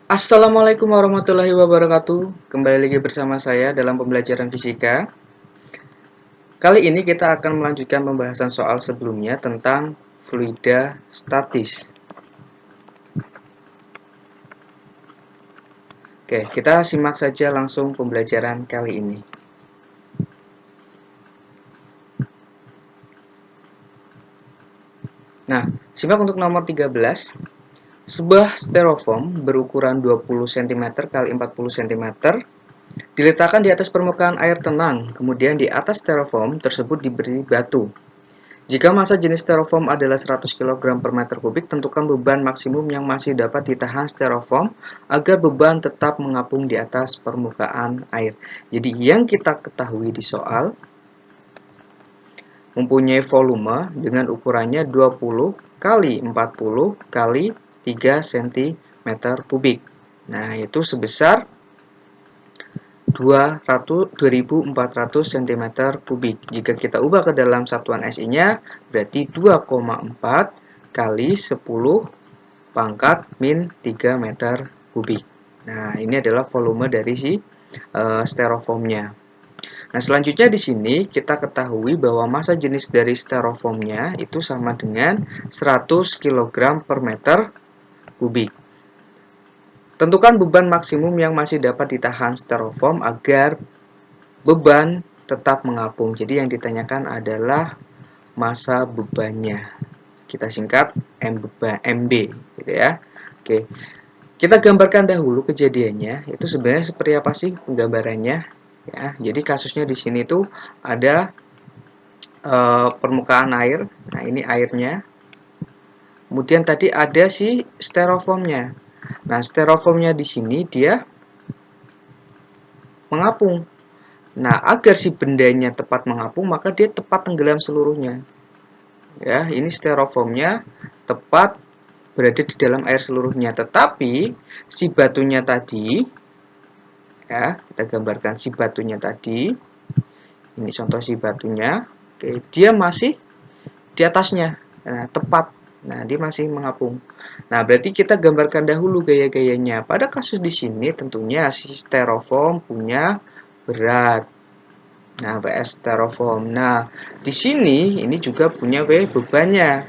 Assalamualaikum warahmatullahi wabarakatuh. Kembali lagi bersama saya dalam pembelajaran fisika. Kali ini kita akan melanjutkan pembahasan soal sebelumnya tentang fluida statis. Oke, kita simak saja langsung pembelajaran kali ini. Nah, simak untuk nomor 13. Sebuah styrofoam berukuran 20 cm x 40 cm diletakkan di atas permukaan air tenang, kemudian di atas styrofoam tersebut diberi batu. Jika massa jenis styrofoam adalah 100 kg per meter kubik, tentukan beban maksimum yang masih dapat ditahan styrofoam agar beban tetap mengapung di atas permukaan air. Jadi yang kita ketahui di soal mempunyai volume dengan ukurannya 20 kali 40 kali 3 cm kubik. Nah, itu sebesar 2400 cm kubik. Jika kita ubah ke dalam satuan SI-nya, berarti 2,4 kali 10 pangkat min 3 meter kubik. Nah, ini adalah volume dari si styrofoamnya. Nah, selanjutnya di sini kita ketahui bahwa massa jenis dari styrofoamnya itu sama dengan 100 kg per meter kubik. Tentukan beban maksimum yang masih dapat ditahan styrofoam agar beban tetap mengapung. Jadi yang ditanyakan adalah massa bebannya. Kita singkat MB gitu ya. Oke. Kita gambarkan dahulu kejadiannya. Itu sebenarnya seperti apa sih penggambarannya? Ya, jadi kasusnya di sini tuh ada permukaan air. Nah, ini airnya. Kemudian tadi ada si styrofoamnya. Nah, styrofoamnya di sini dia mengapung. Nah, agar si bendanya tepat mengapung, maka dia tepat tenggelam seluruhnya. Ya, ini styrofoamnya tepat berada di dalam air seluruhnya. Tetapi si batunya tadi, ya, kita gambarkan si batunya tadi. Ini contoh si batunya. Oke, dia masih di atasnya. Nah, tepat. Nah, dia masih mengapung. Nah, berarti kita gambarkan dahulu gaya-gayanya. Pada kasus di sini tentunya si styrofoam punya berat. Nah, PS styrofoam. Nah, di sini ini juga punya bebannya.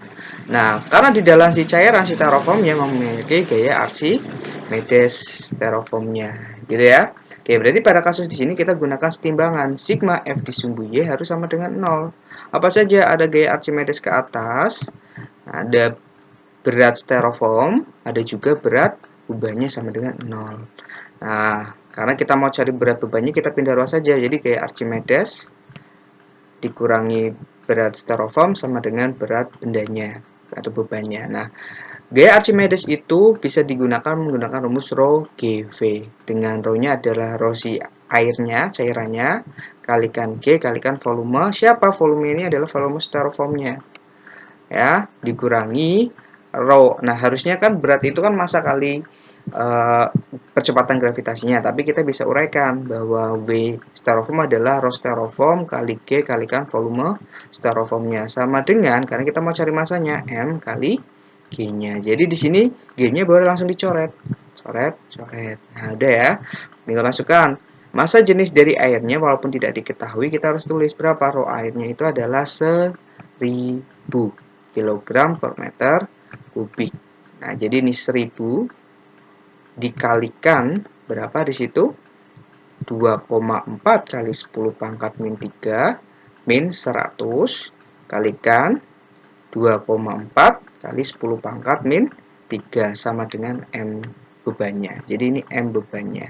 Nah, karena di dalam si cairan si styrofoam yang memiliki gaya Archimedes styrofoamnya, gitu ya. Oke, berarti pada kasus di sini kita gunakan setimbangan sigma F disumbu Y harus sama dengan 0. Apa saja ada gaya Archimedes ke atas, ada berat styrofoam, ada juga berat bebannya sama dengan 0. Nah, karena kita mau cari berat bebannya, kita pindah ruas saja. Jadi kayak Archimedes dikurangi berat styrofoam sama dengan berat bendanya atau bebannya. Nah, gaya Archimedes itu bisa digunakan menggunakan rumus rho GV. Dengan rho-nya adalah rho si airnya, cairannya, kalikan G, kalikan volume. Siapa volume ini adalah volume styrofoamnya. Ya, dikurangi rho. Nah, harusnya kan berat itu kan massa kali percepatan gravitasinya, tapi kita bisa uraikan bahwa V styrofoam adalah rho styrofoam kali G kalikan volume styrofoamnya, sama dengan, karena kita mau cari massanya, M kali G-nya. Jadi di sini G-nya boleh langsung dicoret. Coret, coret. Nah, udah ya. Tinggal masukkan massa jenis dari airnya, walaupun tidak diketahui, kita harus tulis berapa. Rho airnya itu adalah 1000 kg per meter kubik. Nah, jadi ini 1000 dikalikan berapa di situ? 2,4 kali 10 pangkat min 3 min 100 kalikan 2,4 kali 10 pangkat min 3 sama dengan M bebannya. Jadi ini M bebannya.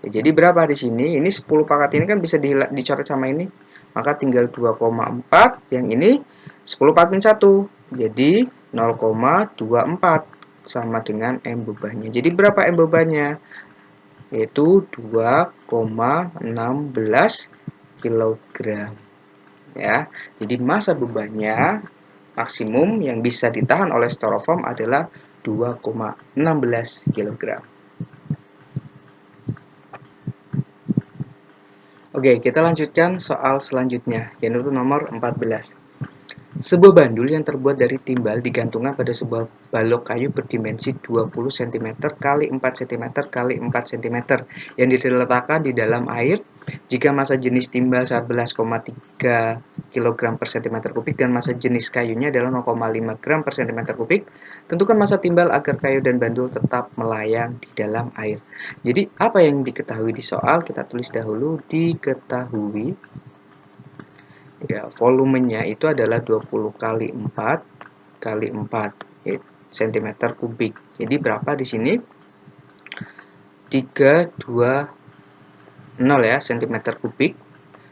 Ya, jadi berapa di sini? Ini 10 pangkat ini kan bisa dicoret sama ini. Maka tinggal 2,4, yang ini 10 pangkat min 1. Jadi 0,24 sama dengan M bebannya. Jadi berapa M bebannya? Yaitu 2,16 kg. Ya. Jadi massa bebannya maksimum yang bisa ditahan oleh styrofoam adalah 2,16 kg. Oke, kita lanjutkan soal selanjutnya, yaitu nomor 14. Sebuah bandul yang terbuat dari timbal digantungkan pada sebuah balok kayu berdimensi 20 cm x 4 cm x 4 cm yang diletakkan di dalam air. Jika massa jenis timbal 11,3 kg per cm kubik dan massa jenis kayunya adalah 0,5 gram per cm kubik, tentukan massa timbal agar kayu dan bandul tetap melayang di dalam air. Jadi apa yang diketahui di soal? Kita tulis dahulu diketahui. Ya, volumenya itu adalah 20 kali 4 kali 4 cm kubik. Jadi berapa di sini? 320 ya cm kubik.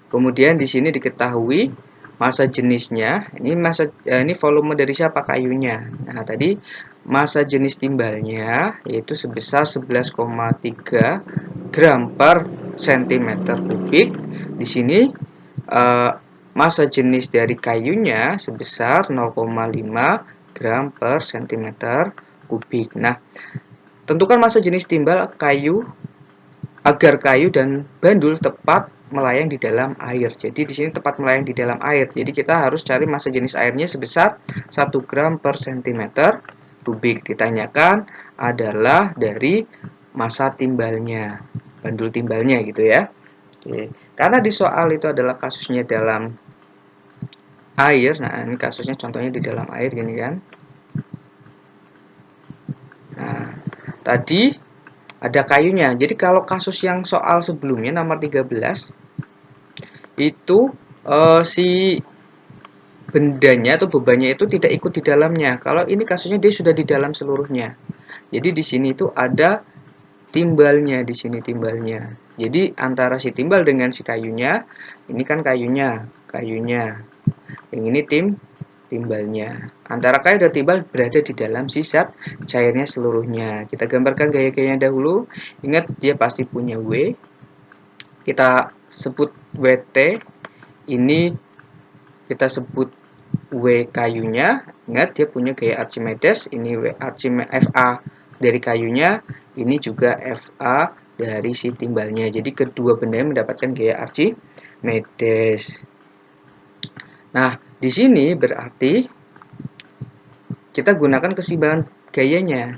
Kemudian di sini diketahui massa jenisnya. Ini volume dari siapa? Kayunya. Nah, tadi massa jenis timbalnya yaitu sebesar 11,3 gram per cm kubik. Di sini massa jenis dari kayunya sebesar 0,5 gram per cm kubik. Nah, tentukan massa jenis timbal kayu agar kayu dan bandul tepat melayang di dalam air. Jadi di sini tepat melayang di dalam air. Jadi kita harus cari massa jenis airnya sebesar 1 gram per cm kubik. Ditanyakan adalah dari massa timbalnya, bandul timbalnya gitu ya. Oke. Karena di soal itu adalah kasusnya dalam air, nah ini kasusnya contohnya di dalam air gini kan. Nah, tadi ada kayunya. Jadi kalau kasus yang soal sebelumnya nomor 13 itu si bendanya atau bebannya itu tidak ikut di dalamnya. Kalau ini kasusnya dia sudah di dalam seluruhnya. Jadi di sini itu ada timbalnya, di sini timbalnya. Jadi antara si timbal dengan si kayunya, ini kan kayunya. Yang ini timbalnya. Antara kayu dan timbal berada di dalam si zat cairnya seluruhnya. Kita gambarkan gaya-gayanya dahulu. Ingat dia pasti punya W. Kita sebut WT. Ini kita sebut W kayunya. Ingat dia punya gaya Archimedes. Ini W FA dari kayunya. Ini juga FA dari si timbalnya. Jadi kedua bendanya mendapatkan gaya Archimedes. Nah, di sini berarti kita gunakan keseimbangan gayanya.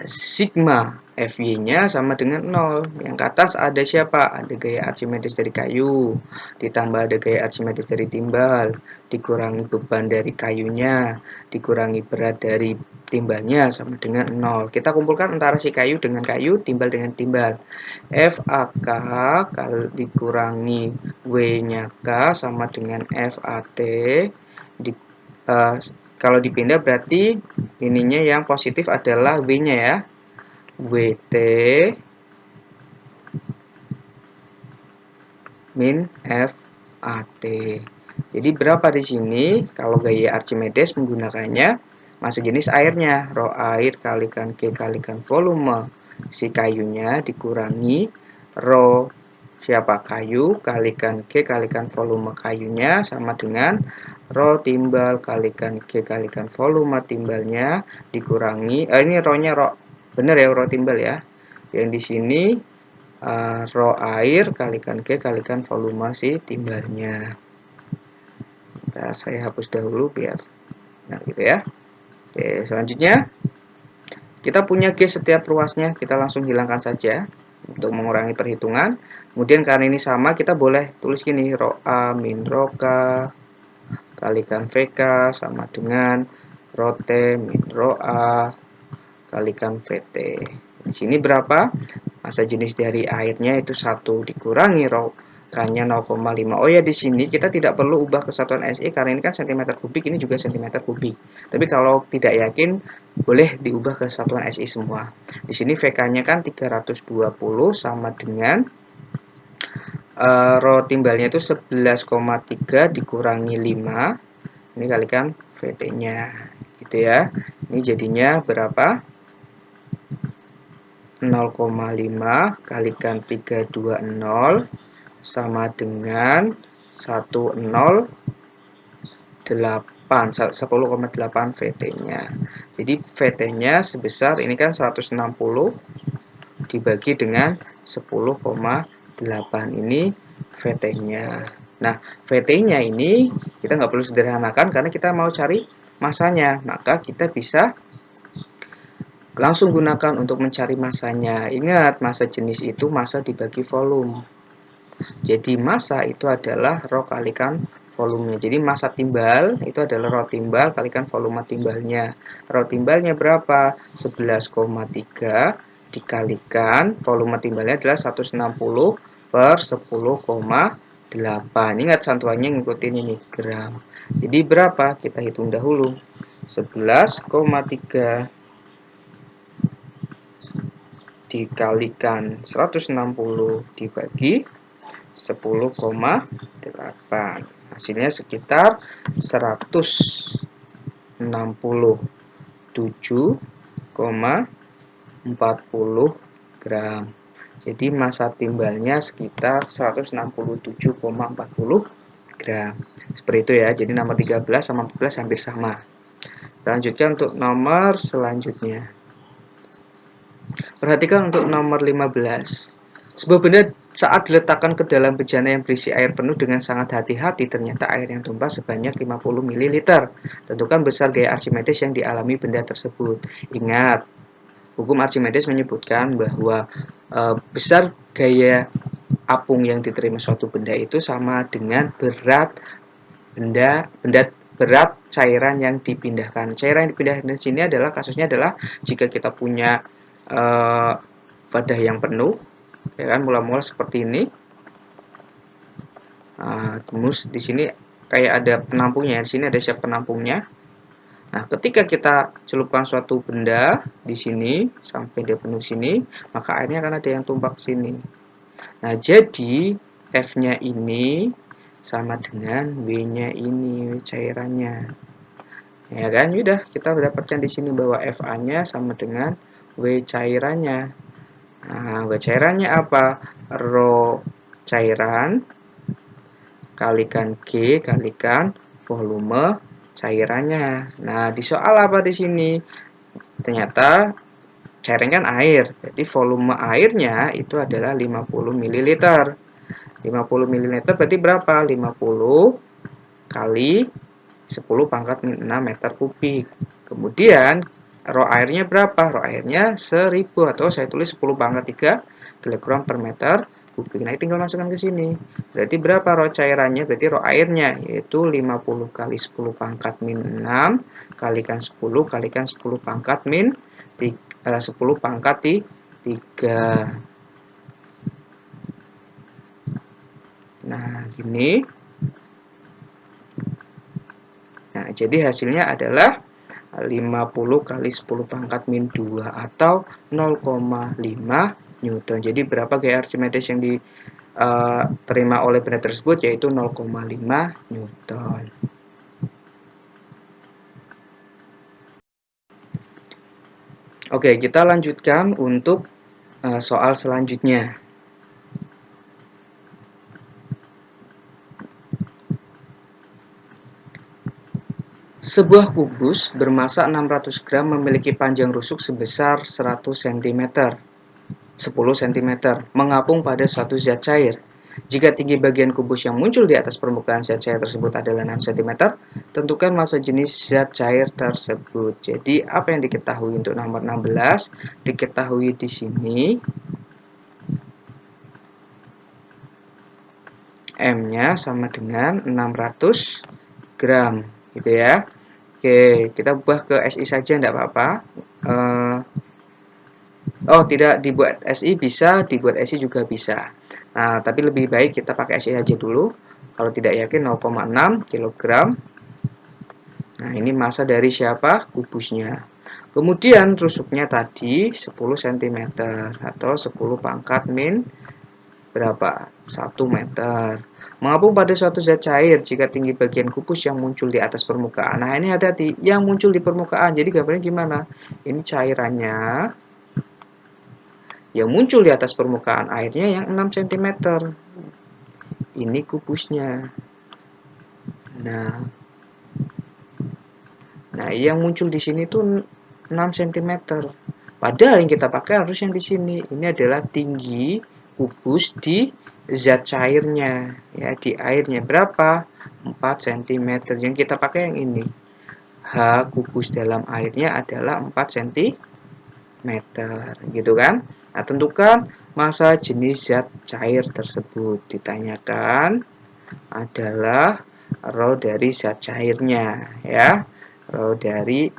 Sigma Fy-nya sama dengan 0. Yang ke atas ada siapa? Ada gaya Archimedes dari kayu, ditambah ada gaya Archimedes dari timbal, dikurangi beban dari kayunya, dikurangi berat dari timbalnya sama dengan 0. Kita kumpulkan antara si kayu dengan kayu, timbal dengan timbal. FAK dikurangi W-nya K sama dengan FAT. Kalau dipindah berarti ininya yang positif adalah W-nya ya. WT min FAT. Jadi berapa di sini? Kalau gaya Archimedes menggunakannya massa jenis airnya, rho air kalikan G kalikan volume si kayunya dikurangi rho siapa kayu kalikan G kalikan volume kayunya sama dengan rho timbal kalikan G kalikan volume timbalnya dikurangi ini rho-nya rho bener ya, rho timbal ya. Yang di sini rho air kalikan G kalikan volume si timbalnya. Bentar, saya hapus dahulu biar nah gitu ya. Oke, selanjutnya kita punya G setiap ruasnya, kita langsung hilangkan saja untuk mengurangi perhitungan. Kemudian karena ini sama, kita boleh tulis gini, rho A min rho K kalikan VK sama dengan rho T min rho A kalikan VT. Di sini berapa? Massa jenis dari airnya itu 1 dikurangi rho K-nya 0,5. Oh ya, di sini kita tidak perlu ubah kesatuan SI karena ini kan cm kubik, ini juga cm kubik. Tapi kalau tidak yakin boleh diubah kesatuan SI semua. Di sini VK-nya kan 320 sama dengan rho timbalnya itu 11,3 dikurangi 5. Ini kalikan VT-nya gitu ya. Ini jadinya berapa? 0,5 kalikan 320 sama dengan 10,8 VT-nya. Jadi VT-nya sebesar ini kan 160 dibagi dengan 10,8 ini VT-nya. Nah, VT-nya ini kita nggak perlu sederhanakan karena kita mau cari masanya. Maka kita bisa langsung gunakan untuk mencari masanya. Ingat, massa jenis itu massa dibagi volume. Jadi massa itu adalah rho kalikan volumenya. Jadi massa timbal itu adalah rho timbal kalikan volume timbalnya. Rho timbalnya berapa? 11,3 dikalikan volume timbalnya adalah 160 per 10,8. Ingat satuannya ngikutin ini gram. Jadi berapa? Kita hitung dahulu. 11,3 dikalikan 160 dibagi 10,8. Hasilnya sekitar 167,40 gram. Jadi massa timbalnya sekitar 167,40 gram. Seperti itu ya. Jadi nomor 13 sama 14 hampir sama. Lanjutkan untuk nomor selanjutnya. Perhatikan untuk nomor 15. Sebuah benda saat diletakkan ke dalam bejana yang berisi air penuh dengan sangat hati-hati, ternyata air yang tumpah sebanyak 50 ml. Tentukan besar gaya Archimedes yang dialami benda tersebut. Ingat, hukum Archimedes menyebutkan bahwa besar gaya apung yang diterima suatu benda itu sama dengan berat berat cairan yang dipindahkan. Cairan yang dipindahkan di sini adalah kasusnya adalah jika kita punya wadah yang penuh, ya kan, mula-mula seperti ini. Terus di sini kayak ada penampungnya. Di sini ada siap penampungnya. Nah, ketika kita celupkan suatu benda di sini sampai dia penuh sini, maka airnya akan ada yang tumpah ke sini. Nah, jadi F-nya ini sama dengan W-nya ini, cairannya. Ya kan, sudah kita mendapatkan di sini bahwa FA-nya sama dengan W cairannya. Nah, W cairannya apa? Rho cairan kalikan G kalikan volume cairannya. Nah, di soal apa di sini? Ternyata cairan kan air, berarti volume airnya itu adalah 50 ml. 50 ml berarti berapa? 50 kali 10 pangkat 6 meter kubik. Kemudian rho airnya berapa? Rho airnya 1000 atau saya tulis 10 pangkat 3 kg per meter kubik. Nah, tinggal masukkan ke sini. Berarti berapa rho cairannya? Berarti rho airnya yaitu 50 kali 10 pangkat min 6 kalikan 10 kalikan 10 pangkat min 10 pangkat 3. Nah, gini. Nah, jadi hasilnya adalah 50 kali 10 pangkat min 2 atau 0,5 Newton. Jadi berapa gaya Archimedes yang diterima oleh benda tersebut, yaitu 0,5 Newton. Oke, kita lanjutkan untuk soal selanjutnya. Sebuah kubus bermassa 600 gram memiliki panjang rusuk sebesar 100 cm, 10 cm, mengapung pada suatu zat cair. Jika tinggi bagian kubus yang muncul di atas permukaan zat cair tersebut adalah 6 cm, tentukan massa jenis zat cair tersebut. Jadi, apa yang diketahui untuk nomor 16? Diketahui di sini M-nya sama dengan 600 gram, gitu ya. Oke, kita ubah ke SI saja, tidak apa-apa. Oh, tidak dibuat SI bisa, dibuat SI juga bisa. Nah, tapi lebih baik kita pakai SI aja dulu. Kalau tidak yakin 0,6 kg. Nah, ini massa dari siapa? Kubusnya. Kemudian rusuknya tadi 10 cm atau 10 pangkat min berapa? 1 meter. Mengapung pada suatu zat cair jika tinggi bagian kubus yang muncul di atas permukaan. Nah, ini hati-hati, yang muncul di permukaan. Jadi gambarnya gimana? Ini cairannya yang muncul di atas permukaan airnya yang 6 cm. Ini kubusnya. Nah, yang muncul di sini tuh 6 cm. Padahal yang kita pakai harus yang di sini. Ini adalah tinggi kubus di zat cairnya ya di airnya berapa? 4 cm. Yang kita pakai yang ini. H kubus dalam airnya adalah 4 cm gitu kan. Nah, tentukan massa jenis zat cair tersebut. Ditanyakan adalah rho dari zat cairnya ya. Rho dari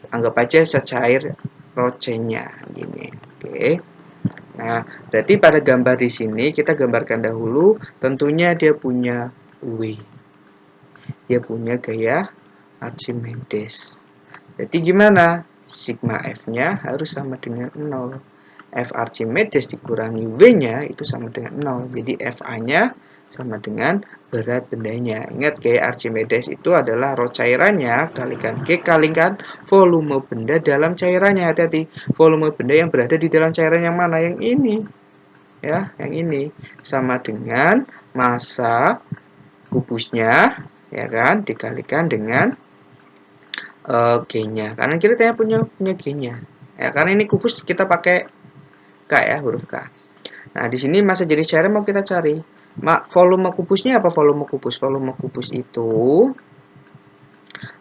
anggap aja zat cair rho C-nya gini. Oke. Nah, berarti pada gambar di sini kita gambarkan dahulu tentunya dia punya W. Dia punya gaya Archimedes. Berarti gimana? Sigma F-nya harus sama dengan 0. F Archimedes dikurangi W-nya itu sama dengan 0. Jadi FA-nya sama dengan berat bendanya. Ingat, gaya Archimedes itu adalah rho cairannya kalikan G kalikan volume benda dalam cairannya. Hati-hati, volume benda yang berada di dalam cairan yang mana? Yang ini. Ya, yang ini sama dengan massa kubusnya ya kan dikalikan dengan G-nya. Karena kita punya G-nya. Ya, karena ini kubus kita pakai K ya, huruf K. Nah, di sini massa jenis cairan mau kita cari. Volume kubusnya apa volume kubus? Volume kubus itu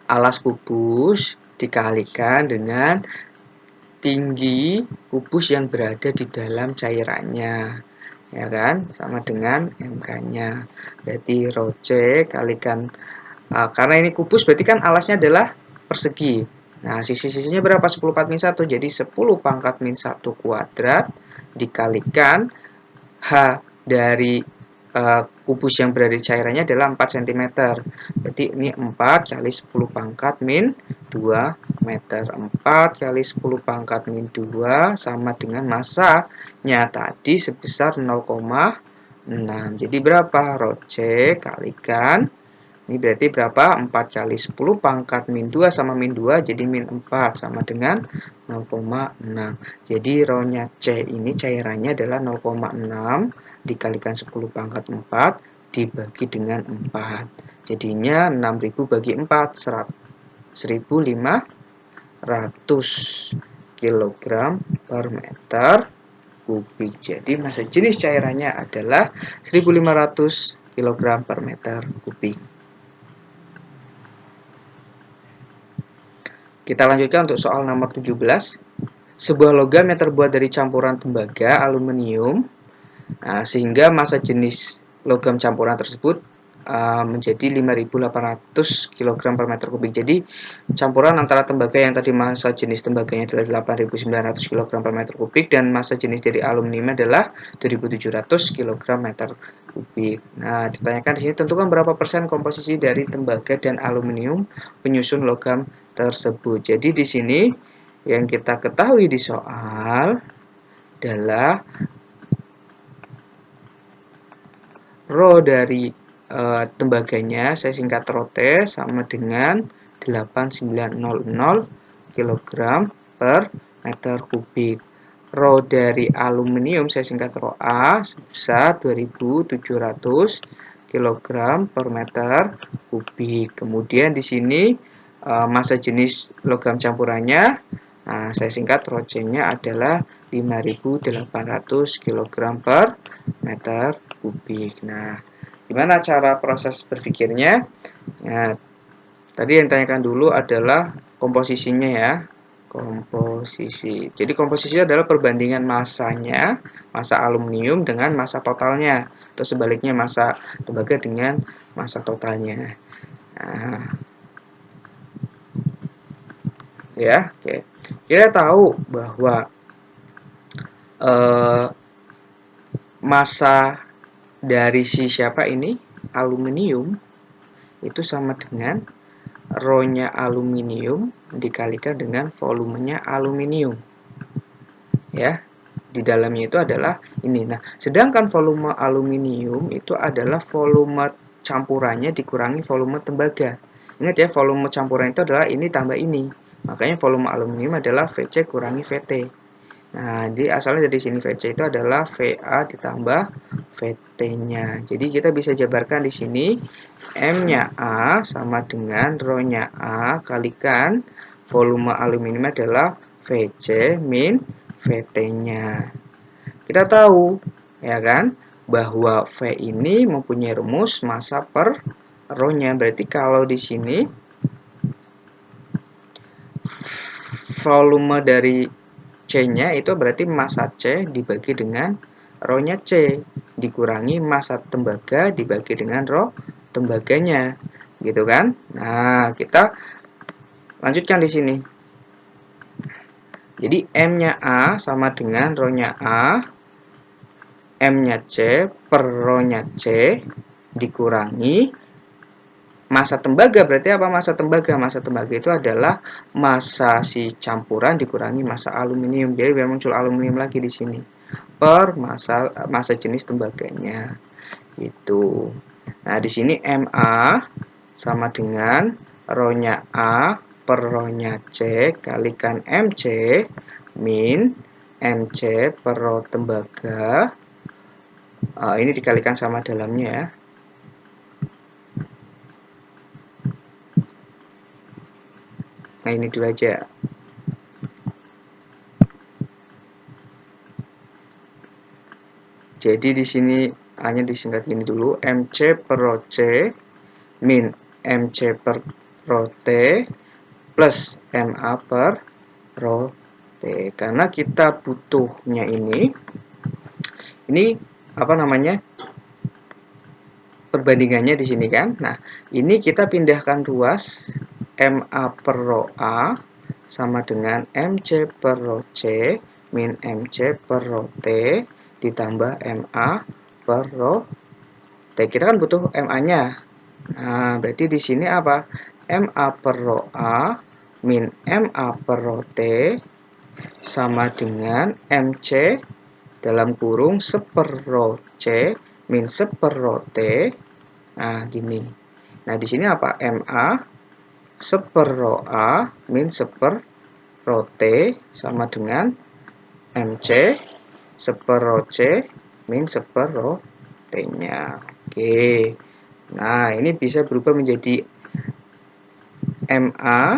alas kubus dikalikan dengan tinggi kubus yang berada di dalam cairannya. Ya kan? Sama dengan MK-nya. Berarti rho C kalikan karena ini kubus berarti kan alasnya adalah persegi. Nah, sisi-sisinya berapa? 10 × 1. Jadi 10 pangkat min 1 kuadrat dikalikan H dari kubus yang berada di cairannya adalah 4 cm. Berarti ini 4 kali 10 pangkat min 2 meter. 4 kali 10 pangkat min 2 sama dengan massanya tadi sebesar 0,6. Jadi berapa? Rho C kalikan ini berarti berapa? 4 kali 10 pangkat min 2 sama min 2 jadi min 4 sama dengan 0,6. Jadi rho-nya C ini cairannya adalah 0,6 dikalikan 10 pangkat 4 dibagi dengan 4. Jadinya 6000 bagi 4 1500 kg per meter kubik. Jadi massa jenis cairannya adalah 1500 kg per meter kubik. Kita lanjutkan untuk soal nomor 17. Sebuah logam yang terbuat dari campuran tembaga, aluminium, sehingga massa jenis logam campuran tersebut menjadi 5.800 kg per meter kubik. Jadi campuran antara tembaga yang tadi massa jenis tembaganya adalah 8.900 kg per meter kubik dan massa jenis dari aluminium adalah 2.700 kg meter kubik. Nah, ditanyakan di sini tentukan berapa persen komposisi dari tembaga dan aluminium penyusun logam tersebut. Jadi di sini yang kita ketahui di soal adalah rho dari tembaganya saya singkat rho T sama dengan 8900 kg per meter kubik. Rho dari aluminium saya singkat rho A sebesar 2700 kg per meter kubik. Kemudian di sini massa jenis logam campurannya saya singkat rho C-nya adalah 5.800 kg per meter kubik. Nah, gimana cara proses berpikirnya? Nah, tadi yang ditanyakan dulu adalah komposisinya ya. Komposisi. Jadi komposisi adalah perbandingan massanya, massa aluminium dengan massa totalnya. Atau sebaliknya massa tembaga dengan massa totalnya. Nah, ya, oke. Kita tahu bahwa massa dari siapa ini? Aluminium itu sama dengan rho-nya aluminium dikalikan dengan volumenya aluminium. Ya, di dalamnya itu adalah ini. Nah, sedangkan volume aluminium itu adalah volume campurannya dikurangi volume tembaga. Ingat ya, volume campuran itu adalah ini tambah ini. Makanya volume aluminium adalah VC kurangi VT. Nah, jadi asalnya dari sini VC itu adalah VA ditambah VT-nya. Jadi kita bisa jabarkan di sini M-nya A sama dengan rho-nya A kalikan volume aluminium adalah VC min VT-nya. Kita tahu, ya kan? bahwa V ini mempunyai rumus massa per rho-nya. Berarti kalau di sini volume dari C-nya itu berarti massa C dibagi dengan rho-nya C dikurangi massa tembaga dibagi dengan rho tembaganya. Gitu kan? Nah, kita lanjutkan di sini. Jadi M-nya A sama dengan rho-nya A, M-nya C per rho-nya C dikurangi massa tembaga. Berarti apa massa tembaga? Massa tembaga itu adalah massa si campuran dikurangi massa aluminium. Jadi biar muncul aluminium lagi di sini per massa jenis tembaganya. Itu. Nah, di sini Ma sama dengan rho-nya A per rho-nya C kalikan Mc min Mc per rho tembaga. Ini dikalikan sama dalamnya ya. Nah, ini dulu aja. Jadi di sini hanya disingkat ini dulu, Mc per rho C min Mc per rho T plus Ma per rho T. Karena kita butuhnya ini apa namanya? Perbandingannya di sini kan. Nah, ini kita pindahkan ruas Ma per rho A sama dengan Mc per rho C min Mc per rho T ditambah Ma per rho T. Kita kan butuh Ma-nya. Nah, berarti di sini apa? Ma per rho A min Ma per rho T sama dengan Mc dalam kurung seper rho C min seper rho T. Nah, gini. Nah, di sini apa? Ma seper rho A min seper rho T sama dengan Mc seper rho C min seper rho T-nya. Oke. Nah, ini bisa berubah menjadi Ma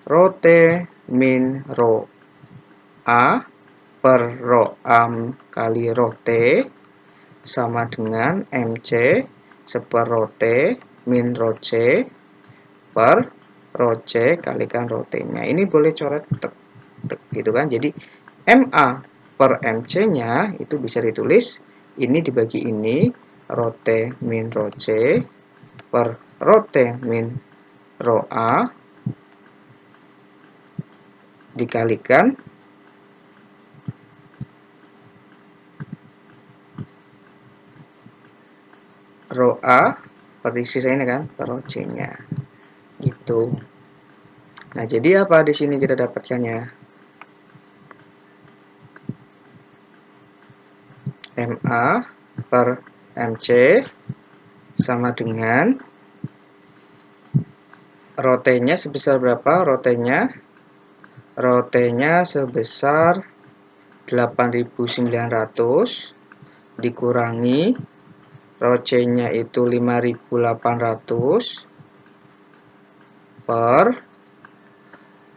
rho T min rho A per rho A kali rho T sama dengan Mc seper rho T min rho C per rho C kalikan rho T-nya. Ini boleh coret gitu kan. Jadi Ma per Mc-nya itu bisa ditulis ini dibagi ini rho T min rho C per rho T min rho A dikalikan rho A per sisa ini kan per rho C-nya. Gitu. Nah, jadi apa di sini kita dapatkannya? Ma per Mc sama dengan rho T-nya sebesar berapa? Rho T-nya sebesar 8.900 dikurangi rho C-nya itu 5.800 per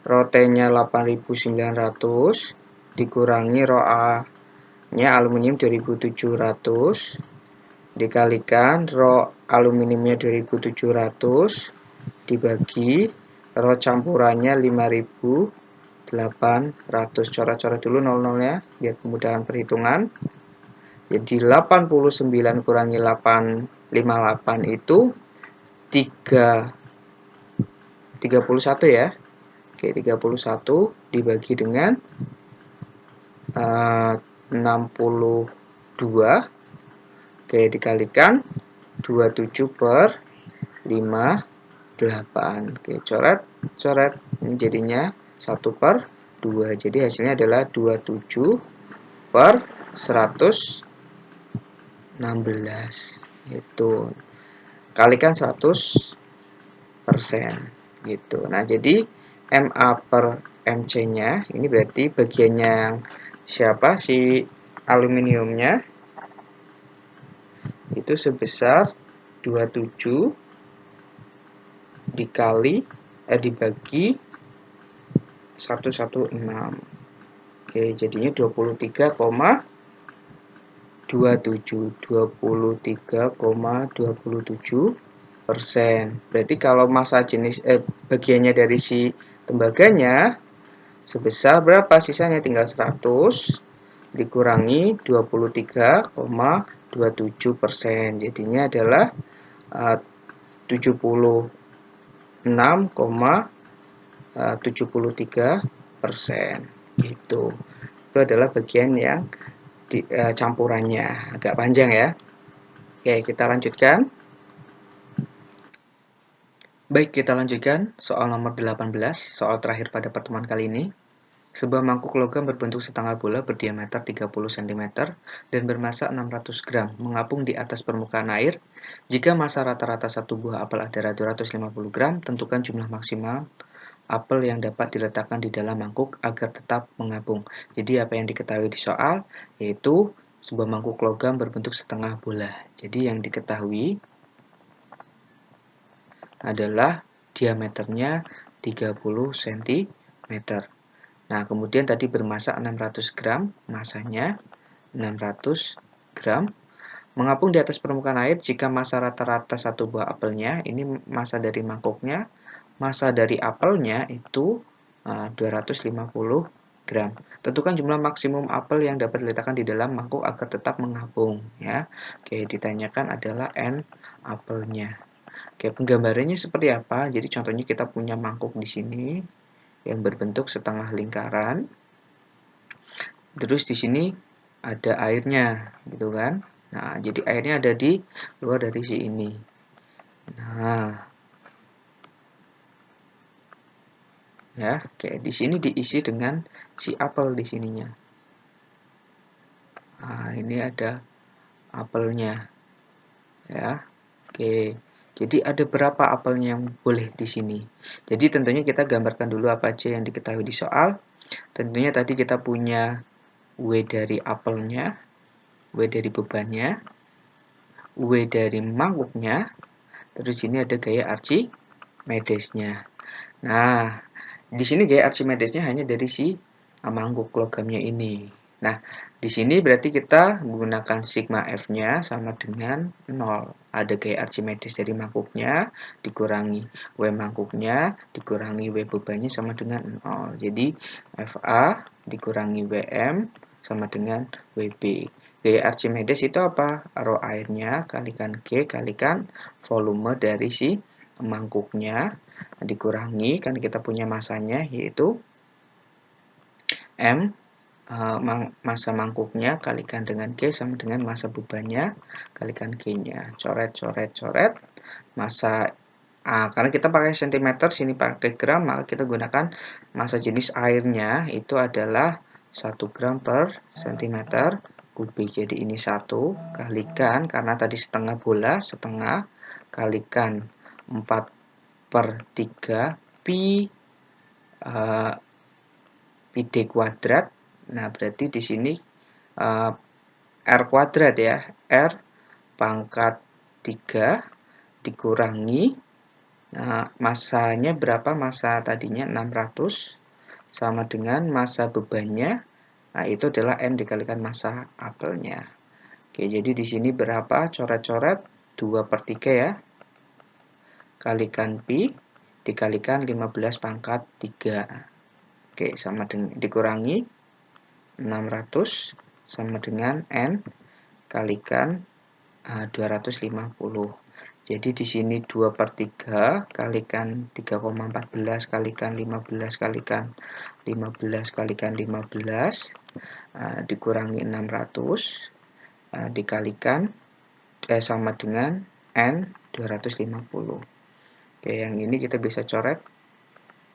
rho T-nya 8.900 dikurangi rho A-nya aluminium 2.700 dikalikan rho aluminiumnya 2.700 dibagi rho campurannya 5.800. Coret-coret dulu 00-nya biar kemudahan perhitungan. Jadi 89 kurangi 858 itu 31 ya. Oke, 31 dibagi dengan 62. Oke, dikalikan 27 per 58. Oke, coret. Ini jadinya 1 per 2. Jadi hasilnya adalah 27 per 116. Itu. Kalikan 100%. Gitu. Nah, jadi Ma per Mc-nya ini berarti bagiannya yang siapa? Si aluminiumnya itu sebesar 27 dibagi 116. Oke, jadinya 23,2 23,27%. Berarti kalau massa jenis bagiannya dari si tembaganya sebesar berapa? Sisanya tinggal 100 dikurangi 23,27%. Jadinya adalah 76,73%. Gitu. Itu adalah bagian yang campurannya. Agak panjang ya. Oke, kita lanjutkan. Baik, kita lanjutkan soal nomor 18, soal terakhir pada pertemuan kali ini. Sebuah mangkuk logam berbentuk setengah bola berdiameter 30 cm dan bermassa 600 gram mengapung di atas permukaan air. Jika massa rata-rata satu buah apel adalah 250 gram, tentukan jumlah maksimal apel yang dapat diletakkan di dalam mangkuk agar tetap mengapung. Jadi apa yang diketahui di soal yaitu sebuah mangkuk logam berbentuk setengah bola. Jadi yang diketahui adalah diameternya 30 cm. Nah, kemudian tadi bermassa 600 gram, massanya 600 gram. Mengapung di atas permukaan air jika massa rata-rata satu buah apelnya, ini massa dari mangkuknya, massa dari apelnya itu 250 gram. Tentukan jumlah maksimum apel yang dapat diletakkan di dalam mangkuk agar tetap mengapung. Ya. Oke, ditanyakan adalah N apelnya. Oke, penggambarannya seperti apa? Jadi contohnya kita punya mangkuk di sini yang berbentuk setengah lingkaran. Terus di sini ada airnya, gitu kan? Nah, jadi airnya ada di luar dari si ini. Nah, ya, kayak di sini diisi dengan si apel di sininya. Nah, ini ada apelnya, ya. Oke. Jadi ada berapa apelnya yang boleh di sini? Jadi tentunya kita gambarkan dulu apa aja yang diketahui di soal. Tentunya tadi kita punya W dari apelnya, W dari bebannya, W dari mangkuknya, terus ini ada gaya Archimedesnya. Nah, di sini gaya Archimedesnya hanya dari si mangkuk logamnya ini. Nah, di sini berarti kita menggunakan sigma F-nya sama dengan 0. Ada gaya Archimedes dari mangkuknya dikurangi W mangkuknya dikurangi W bebannya sama dengan 0. Jadi FA dikurangi WM sama dengan WB. Gaya Archimedes itu apa? Rho airnya kalikan G kalikan volume dari si mangkuknya dikurangi, kan kita punya masanya yaitu M, massa mangkuknya kalikan dengan G sama dengan massa bebannya kalikan G-nya. Coret, coret, coret. Massa karena kita pakai cm, sini pakai gram, maka kita gunakan massa jenis airnya itu adalah 1 gram per cm kubik. Jadi ini 1 kalikan, karena tadi setengah bola, setengah kalikan 4/3 pi pi d kuadrat. Nah, berarti di sini R kuadrat ya. R pangkat 3 dikurangi. Nah, massanya berapa? Massa tadinya 600 sama dengan massa bebannya. Nah, itu adalah N dikalikan massa apelnya. Oke, jadi di sini berapa? Coret-coret 2/3 ya. Kalikan pi dikalikan 15 pangkat 3. Oke, sama dengan dikurangi 600 sama dengan N kalikan 250. Jadi di sini 2/3 kalikan 3,14 kalikan 15 kalikan 15 kalikan 15 dikurangi 600 dikalikan sama dengan N 250. Oke, yang ini kita bisa coret.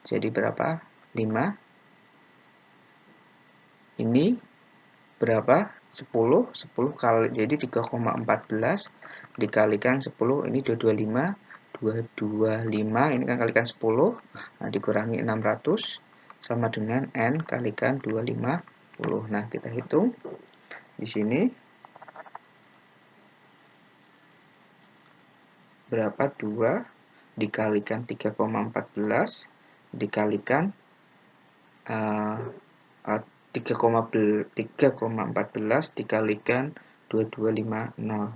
Jadi berapa? 5. Ini berapa? 10 kali, jadi 3,14 dikalikan 10, ini 225 ini kan kalikan 10, nah dikurangi 600 sama dengan N kalikan 250. Nah, kita hitung di sini berapa? 2 dikalikan 3,14 dikalikan 3,14 dikalikan 2250.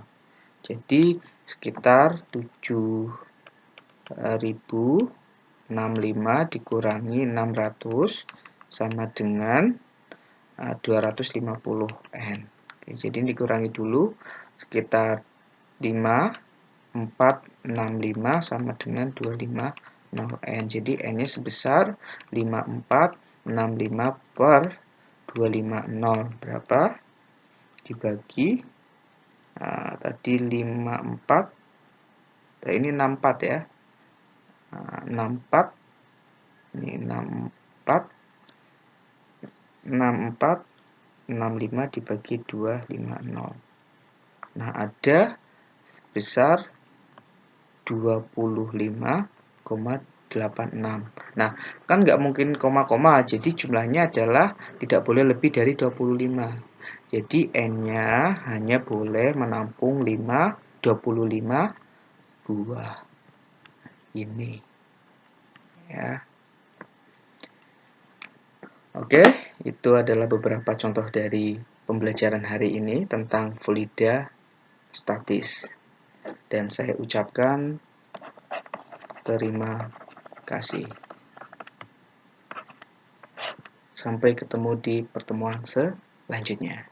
Jadi sekitar 7065 dikurangi 600 sama dengan 250N. Oke, jadi dikurangi dulu sekitar 5465 sama dengan 250N. Jadi N-nya sebesar 5465 per 250. Berapa? Dibagi tadi 54. Nah, ini 64 ya. 64 ini 64 65 dibagi 250. Nah, ada sebesar 25,86. Nah, kan nggak mungkin koma-koma, jadi jumlahnya adalah tidak boleh lebih dari 25. Jadi N-nya hanya boleh menampung 25 buah ini. Ya. Oke, itu adalah beberapa contoh dari pembelajaran hari ini tentang fluida statis. Dan saya ucapkan terima kasih. Sampai ketemu di pertemuan selanjutnya.